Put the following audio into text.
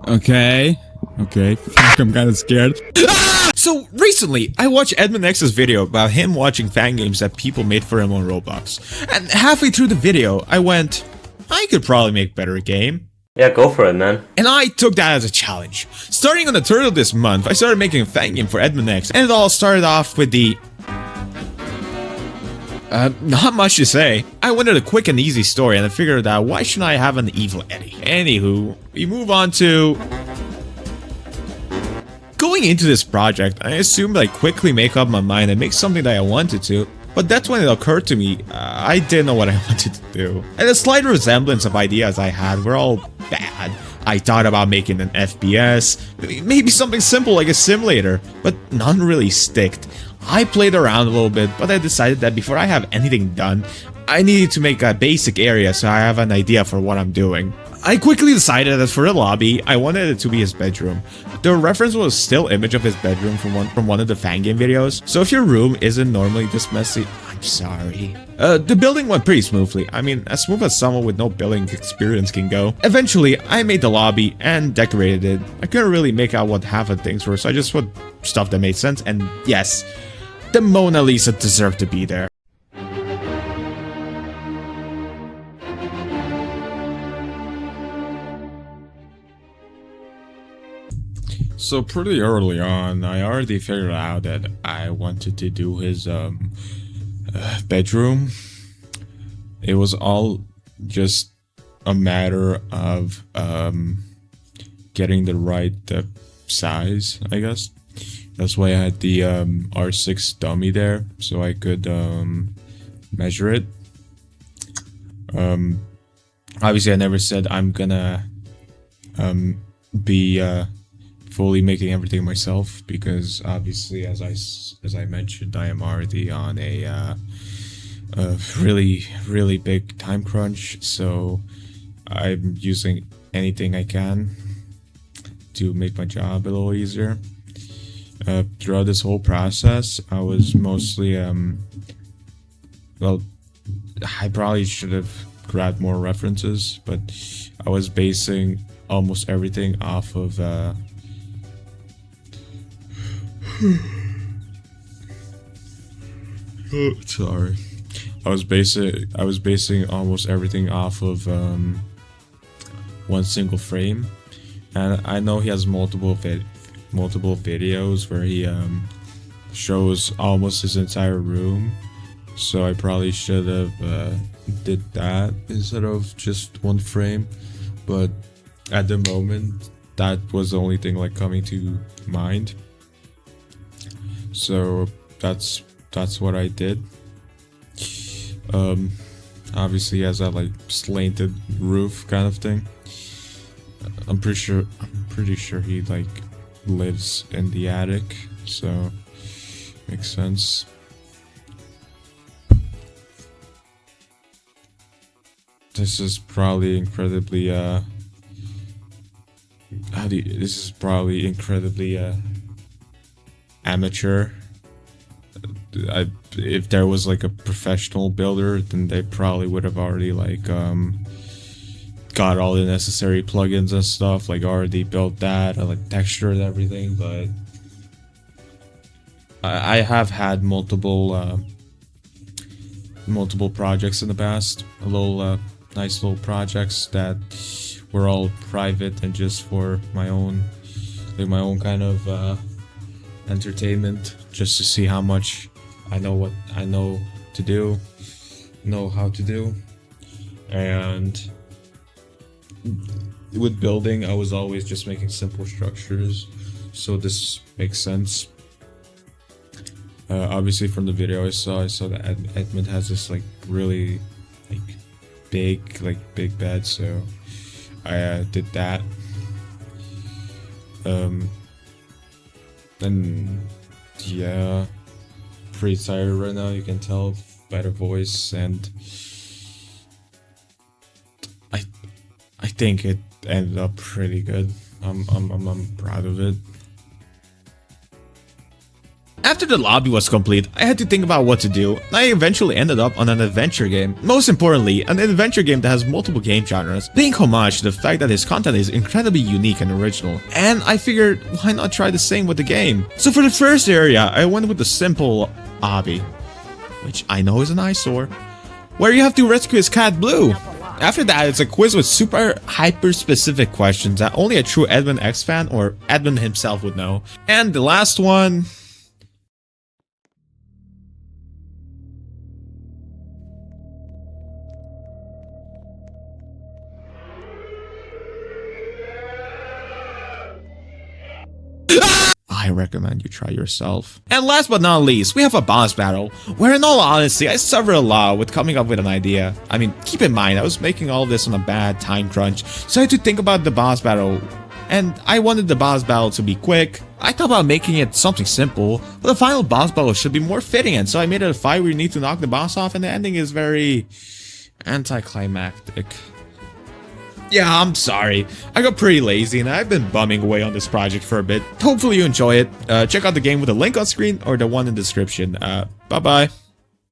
Okay. Fuck, I'm kind of scared. So recently, I watched EdmondX's video about him watching fan games that people made for him on Roblox. And halfway through the video, I went, I could probably make a better game. Yeah, go for it, man. And I took that as a challenge. Starting on the 3rd of this month, I started making a fan game for EdmondX. And it all started off with the... not much to say. I wanted a quick and easy story, and I figured out why shouldn't I have an evil Eddie? Anywho, we move on to... Going into this project, I assumed I'd quickly make up my mind and make something that I wanted to, but that's when it occurred to me, I didn't know what I wanted to do. And the slight resemblance of ideas I had were all bad. I thought about making an FPS, maybe something simple like a simulator, but none really sticked. I played around a little bit, but I decided that before I have anything done, I needed to make a basic area so I have an idea for what I'm doing. I quickly decided that for the lobby, I wanted it to be his bedroom. The reference was a still image of his bedroom from one of the fan game videos, so if your room isn't normally this messy, I'm sorry. The building went pretty smoothly. I mean, as smooth as someone with no building experience can go. Eventually, I made the lobby and decorated it. I couldn't really make out what half of things were, so I just put stuff that made sense, and yes, the Mona Lisa deserved to be there. So pretty early on, I already figured out that I wanted to do his bedroom. It was all just a matter of getting the right size, I guess. That's why I had the R6 dummy there, so I could measure it. Obviously, I never said I'm gonna be fully making everything myself, because obviously, as I mentioned, I am already on a really big time crunch, so I'm using anything I can to make my job a little easier. Throughout this whole process, I was mostly well, I probably should have grabbed more references, but I was basing almost everything off of sorry. I was basing almost everything off of one single frame, and I know he has multiple videos where he shows almost his entire room, so I probably should have did that instead of just one frame, but at the moment that was the only thing like coming to mind. So that's what I did. Obviously has that like slanted roof kind of thing. I'm pretty sure he like lives in the attic, so makes sense. This is probably incredibly amateur. If there was like a professional builder, then they probably would have already like got all the necessary plugins and stuff, like already built that and like textured everything. But I have had multiple projects in the past, nice little projects that were all private and just for my own kind of entertainment, just to see how much I know what I know how to do. And with building, I was always just making simple structures, so this makes sense. Obviously from the video I saw that Edmond has this like really like big bed, so I did that. And yeah, pretty tired right now, you can tell by the voice, and I think it ended up pretty good. I'm proud of it. After the lobby was complete, I had to think about what to do. I eventually ended up on an adventure game. Most importantly, an adventure game that has multiple game genres, paying homage to the fact that his content is incredibly unique and original. And I figured, why not try the same with the game? So for the first area, I went with the simple obby, which I know is an eyesore, where you have to rescue his cat Blue. After that, it's a quiz with super hyper-specific questions that only a true EdmondX fan or Edmond himself would know. And the last one... I recommend you try yourself. And last but not least, we have a boss battle, where in all honesty, I suffered a lot with coming up with an idea. I mean, keep in mind, I was making all this on a bad time crunch, so I had to think about the boss battle. And I wanted the boss battle to be quick. I thought about making it something simple, but the final boss battle should be more fitting, and so I made it a fight where you need to knock the boss off, and the ending is very anticlimactic. Yeah, I'm sorry. I got pretty lazy and I've been bumming away on this project for a bit. Hopefully you enjoy it. Check out the game with the link on screen or the one in the description. Bye-bye.